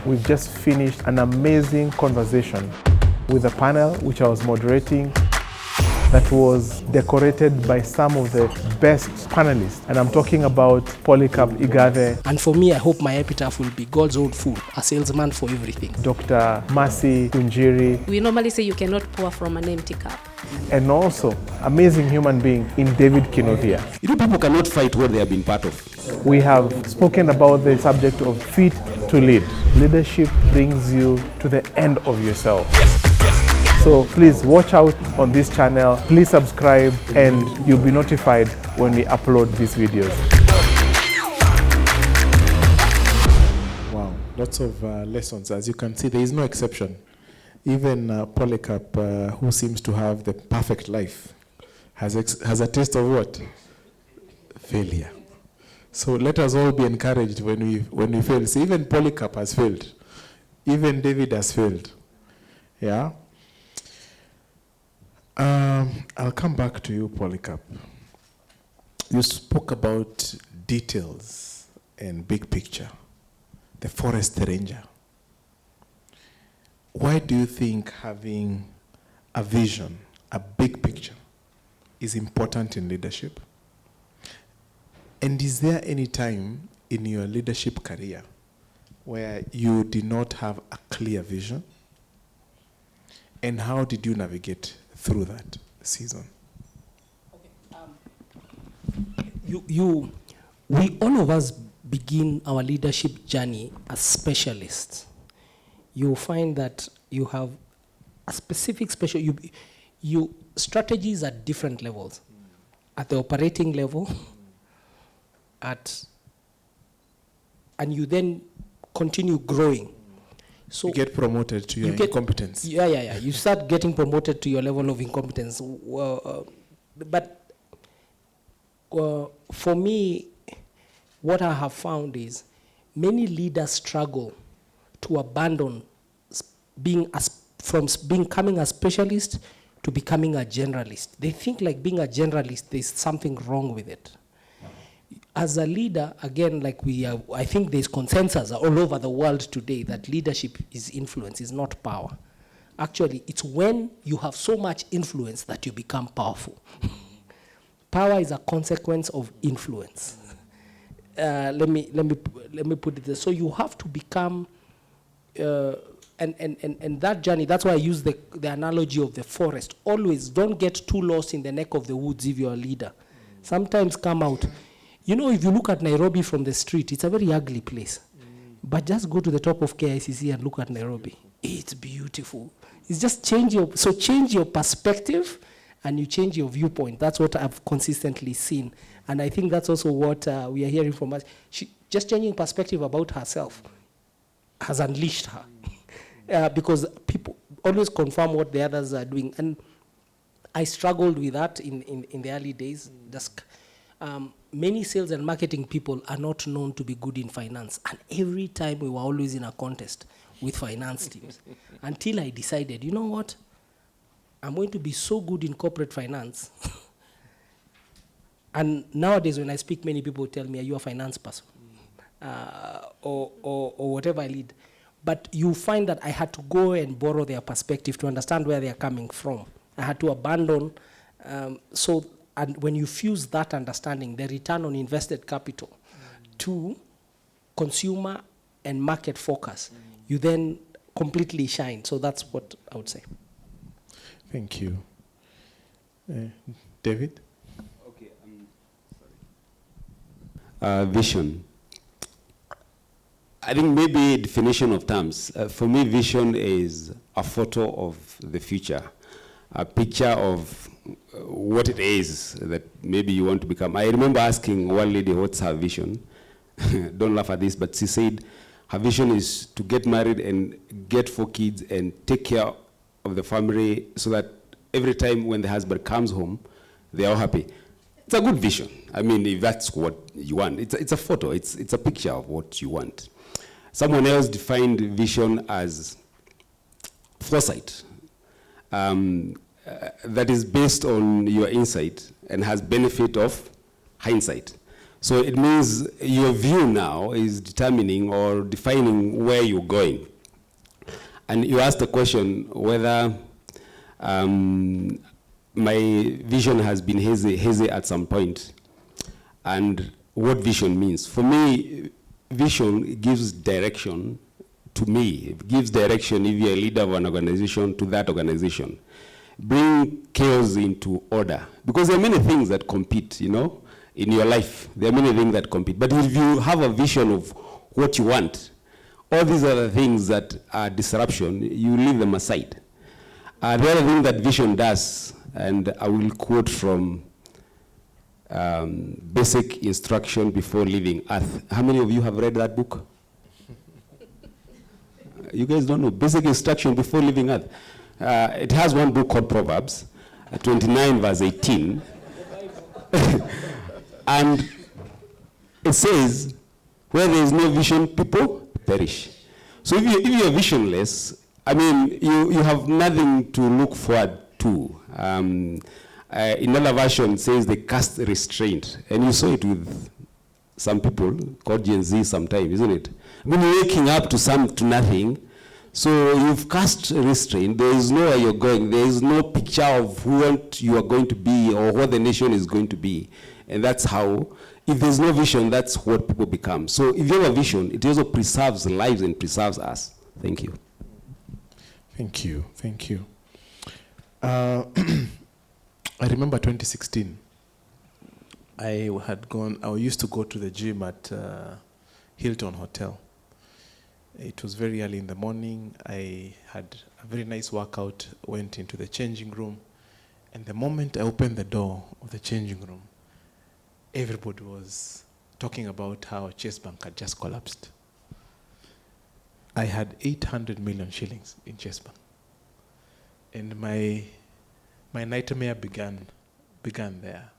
We've just finished an amazing conversation with a panel which I was moderating that was decorated by some of the best panelists. And I'm talking about Polycarp Igathe. And for me, I hope my epitaph will be God's own food, a salesman for everything. Dr. Mercy Kunjiri. We normally say you cannot pour from an empty cup. And also, amazing human being in David Kinovia. People cannot fight what they have been part of. We have spoken about the subject of fit to lead. Leadership brings you to the end of yourself. So please watch out on this channel, please subscribe, and you'll be notified when we upload these videos. Wow, lots of lessons. As you can see, there is no exception. Even Polycarp, who seems to have the perfect life, has a taste of what? Failure. So let us all be encouraged when we fail. See, even Polycarp has failed. Even David has failed. Yeah? I'll come back to you, Polycarp. You spoke about details and big picture, the forest ranger. Why do you think having a vision, a big picture, is important in leadership? And is there any time in your leadership career where you did not have a clear vision? And how did you navigate through that season? We all of us begin our leadership journey as specialists. You find that you have a specific you strategies at different levels. At the operating level, and you then continue growing. So you get promoted to your incompetence. Yeah. You start getting promoted to your level of incompetence. But for me, what I have found is many leaders struggle to abandon becoming a specialist to becoming a generalist. They think like being a generalist, there's something wrong with it. As a leader, again, I think there's consensus all over the world today that leadership is influence, is not power. Actually, it's when you have so much influence that you become powerful. Power is a consequence of influence. Let me put it this. So you have to become, and that journey. That's why I use the analogy of the forest. Always don't get too lost in the neck of the woods if you're a leader. Sometimes come out. You know, if you look at Nairobi from the street, it's a very ugly place. But just go to the top of KICC and look at Nairobi. It's beautiful. It's just change your perspective and you change your viewpoint. That's what I've consistently seen. And I think that's also what we are hearing from us. She just changing perspective about herself has unleashed her. Because people always confirm what the others are doing. And I struggled with that in the early days. Many sales and marketing people are not known to be good in finance. And every time we were always in a contest with finance teams. Until I decided, you know what? I'm going to be so good in corporate finance. And nowadays when I speak, many people tell me, are you a finance person? Or whatever I lead. But you find that I had to go and borrow their perspective to understand where they're coming from. I had to abandon. And when you fuse that understanding, the return on invested capital to consumer and market focus, you then completely shine. So that's what I would say. Thank you. David? Okay, sorry. Vision. I think maybe definition of terms. For me, vision is a photo of the future, a picture of what it is that maybe you want to become. I remember asking one lady what's her vision. Don't laugh at this, but she said her vision is to get married and get 4 kids and take care of the family so that every time when the husband comes home, they're all happy. It's a good vision. I mean, if that's what you want. It's a photo. It's a picture of what you want. Someone else defined vision as foresight. That is based on your insight and has benefit of hindsight. So it means your view now is determining or defining where you're going. And you asked the question whether my vision has been hazy at some point, and what vision means. For me, vision gives direction to me. It gives direction, if you're a leader of an organization, to that organization. Bring chaos into order. Because there are many things that compete, you know, in your life. There are many things that compete. But if you have a vision of what you want, all these other things that are disruption, you leave them aside. The other thing that vision does, and I will quote from Basic Instruction Before Leaving Earth. How many of you have read that book? You guys don't know Basic Instruction Before Leaving Earth. It has one book called Proverbs, 29 verse 18. And it says, where there is no vision, people perish. So if you're visionless, I mean, you have nothing to look forward to. In another version, it says they cast restraint. And you saw it with some people called Gen Z sometimes, isn't it? I mean, you're waking up to nothing. So you've cast restraint. There is nowhere you're going. There is no picture of who you are going to be or what the nation is going to be. And that's how, if there's no vision, that's what people become. So if you have a vision, it also preserves lives and preserves us. Thank you. Thank you. Thank you. I remember 2016. I used to go to the gym at Hilton Hotel. It was very early in the morning. I had a very nice workout, went into the changing room, and the moment I opened the door of the changing room, everybody was talking about how Chase Bank had just collapsed. I had 800 million shillings in Chase Bank. And my nightmare began there.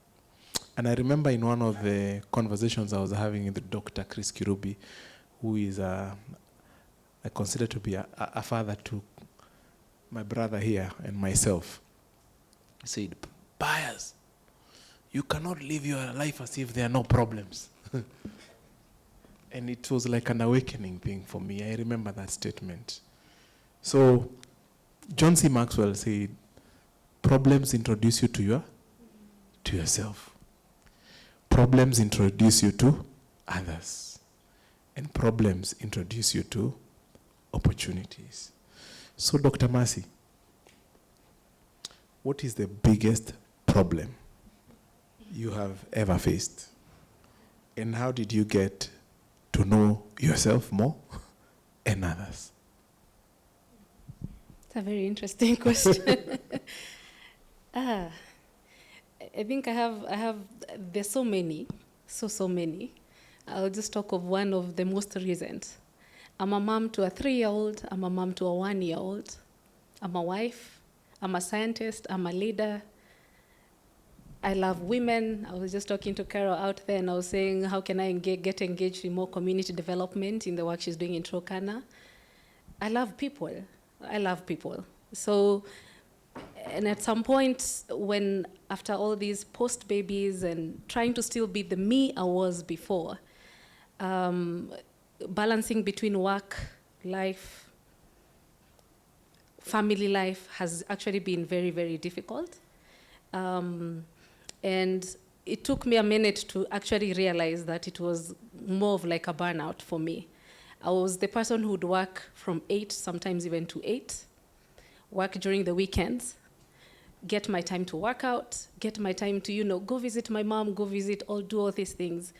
And I remember in one of the conversations I was having with Dr. Chris Kirubi, who is I consider to be a father to my brother here and myself. He said, buyers, you cannot live your life as if there are no problems. And it was like an awakening thing for me. I remember that statement. So John C. Maxwell said, problems introduce you to yourself. Problems introduce you to others. And problems introduce you to opportunities. So Dr. Mercy, what is the biggest problem you have ever faced? And how did you get to know yourself more and others? It's a very interesting question. I think I have, there's so many. I'll just talk of one of the most recent. I'm a mom to a 3-year-old, I'm a mom to a 1-year-old, I'm a wife, I'm a scientist, I'm a leader. I love women. I was just talking to Carol out there and I was saying, how can I get engaged in more community development in the work she's doing in Turkana? I love people. So, and at some point when, after all these post-babies and trying to still be the me I was before, balancing between work, life, family life has actually been very, very difficult. And it took me a minute to actually realize that it was more of like a burnout for me. I was the person who would work from 8, sometimes even to 8, work during the weekends, get my time to work out, get my time to, go visit my mom, do all these things.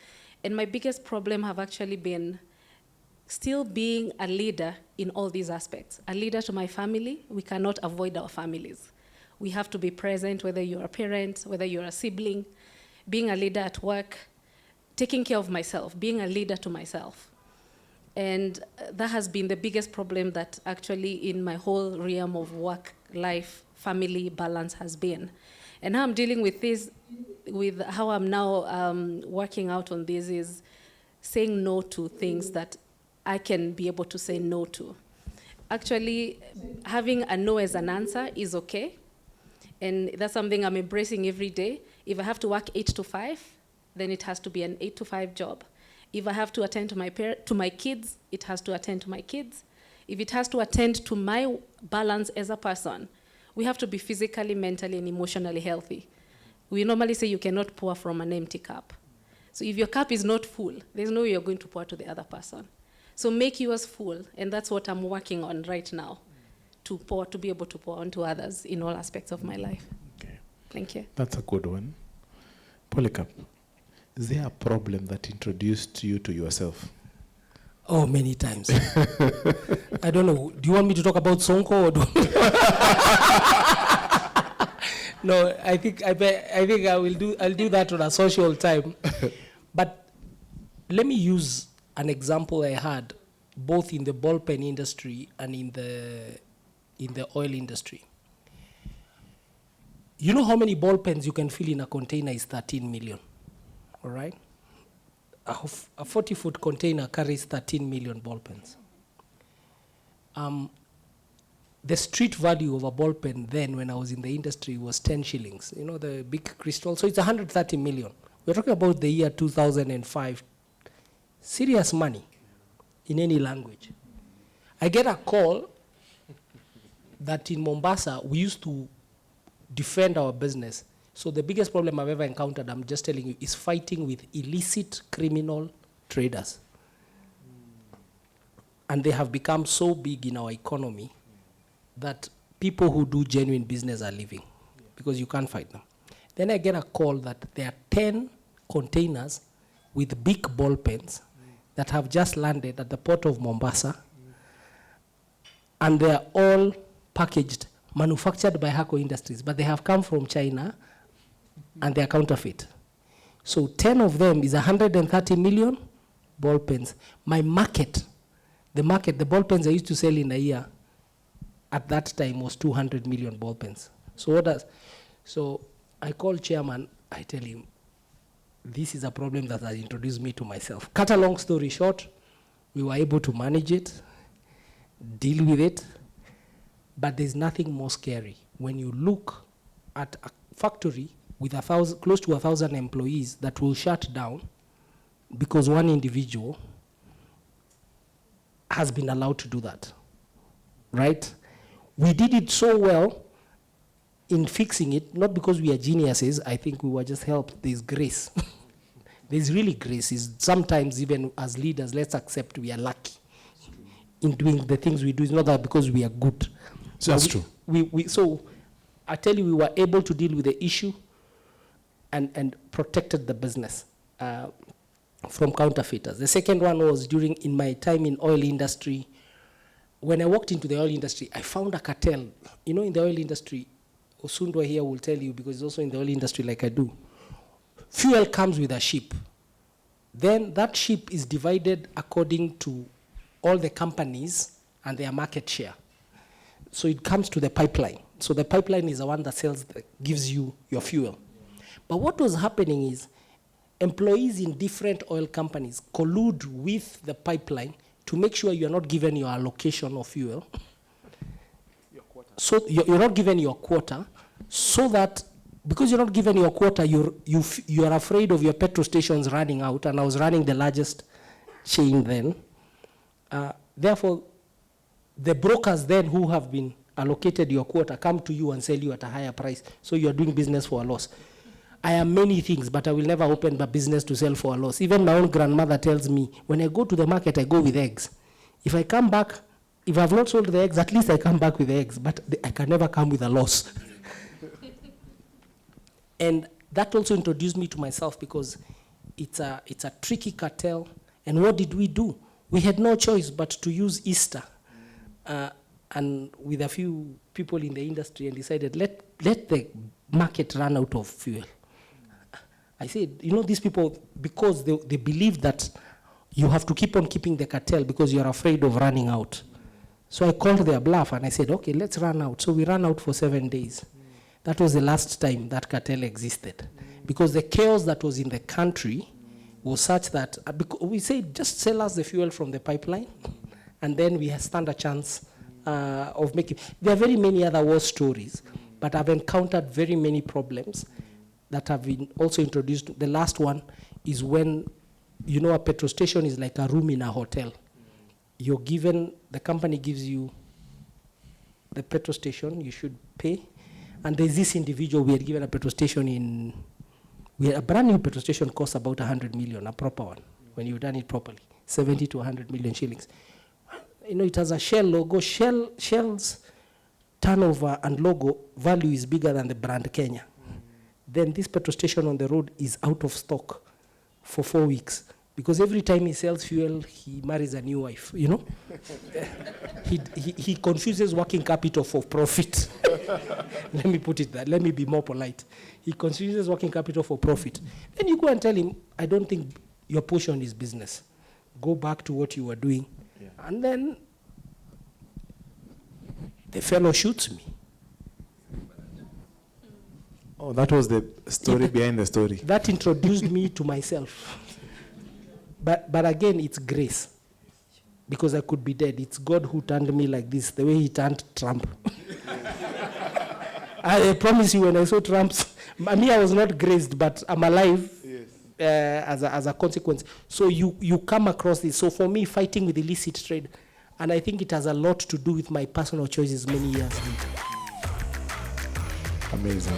And my biggest problem have actually been still being a leader in all these aspects. A leader to my family. We cannot avoid our families. We have to be present, whether you're a parent, whether you're a sibling, being a leader at work, taking care of myself, being a leader to myself. And that has been the biggest problem that actually in my whole realm of work, life, family balance has been. And how I'm dealing with this, with how I'm now working out on this is saying no to things that I can be able to say no to. Actually, having a no as an answer is okay. And that's something I'm embracing every day. If I have to work 8 to 5, then it has to be an 8 to 5 job. If I have to attend to my kids, it has to attend to my kids. If it has to attend to my balance as a person, we have to be physically, mentally, and emotionally healthy. We normally say you cannot pour from an empty cup. So if your cup is not full, there's no way you're going to pour to the other person. So make yours full, and that's what I'm working on right now, to be able to pour onto others in all aspects of my life. Okay. Thank you. That's a good one. Polycarp, is there a problem that introduced you to yourself? Oh, many times. I don't know. Do you want me to talk about Sonko or do No, I think I'll do that on a social time. But let me use an example I had both in the ball pen industry and in the oil industry. You know how many ball pens you can fill in a container is 13 million, all right? A 40-foot container carries 13 million ball pens. The street value of a ball pen then, when I was in the industry, was 10 shillings. You know, the big crystal. So it's 130 million. We're talking about the year 2005. Serious money in any language. I get a call that in Mombasa, we used to defend our business. So the biggest problem I've ever encountered, I'm just telling you, is fighting with illicit criminal traders. And they have become so big in our economy that people who do genuine business are leaving because you can't fight them. Then I get a call that there are 10 containers with big ball pens that have just landed at the port of Mombasa, and they are all packaged, manufactured by Hako Industries, but they have come from China and they are counterfeit. So 10 of them is 130 million ball pens. My market, the ball pens I used to sell in a year at that time was 200 million ball pens. So I call chairman, I tell him, this is a problem that has introduced me to myself. Cut a long story short, we were able to manage it, deal with it, but there's nothing more scary. When you look at a factory with close to 1,000 employees that will shut down because one individual has been allowed to do that, right? We did it so well in fixing it, not because we are geniuses. I think we were just helped. There's grace. There's really grace. Sometimes even as leaders, let's accept we are lucky in doing the things we do. It's not that because we are good. So that's true. So I tell you, we were able to deal with the issue and protected the business from counterfeiters. The second one was in my time in oil industry. When I walked into the oil industry, I found a cartel. You know, in the oil industry, Osundwa here will tell you, because he's also in the oil industry like I do, fuel comes with a ship. Then that ship is divided according to all the companies and their market share. So it comes to the pipeline. So the pipeline is the one that gives you your fuel. But what was happening is employees in different oil companies collude with the pipeline to make sure you're not given your allocation of fuel. So you're not given your quota, so that because you're not given your quota, you're afraid of your petrol stations running out. And I was running the largest chain then. Therefore, the brokers then who have been allocated your quota come to you and sell you at a higher price. So you're doing business for a loss. I am many things, but I will never open my business to sell for a loss. Even my own grandmother tells me, when I go to the market, I go with eggs. If I come back, if I've not sold the eggs, at least I come back with the eggs, but I can never come with a loss. And that also introduced me to myself, because it's a tricky cartel. And what did we do? We had no choice but to use Easter and with a few people in the industry, and decided, let the market run out of fuel. I said, you know, these people, because they believe that you have to keep on keeping the cartel because you're afraid of running out. So I called their bluff and I said, okay, let's run out. So we ran out for 7 days. That was the last time that cartel existed. Because the chaos that was in the country was such that we said, just sell us the fuel from the pipeline, and then we stand a chance of making. There are very many other war stories, but I've encountered very many problems that have been also introduced. The last one is when, you know, a petrol station is like a room in a hotel. You're given, the company gives you the petrol station, you should pay. And there's this individual, we had given a petrol station a brand new petrol station costs about 100 million, a proper one, when you've done it properly, 70 to 100 million shillings. You know, it has a Shell logo. Shell's turnover and logo value is bigger than the brand Kenya. Then this petrol station on the road is out of stock for 4 weeks. Because every time he sells fuel, he marries a new wife, you know? he confuses working capital for profit. Let me put it that, let me be more polite. He confuses working capital for profit. Then you go and tell him, I don't think your portion is business. Go back to what you were doing. Yeah. And then the fellow shoots me. Oh, that was the story behind the story. That introduced me to myself. But again, it's grace. Because I could be dead. It's God who turned me like this, the way he turned Trump. I promise you, when I saw Trump's, I was not graced, but I'm alive. Yes. As a consequence. So you come across this. So for me, fighting with illicit trade, and I think it has a lot to do with my personal choices many years later. Amazing.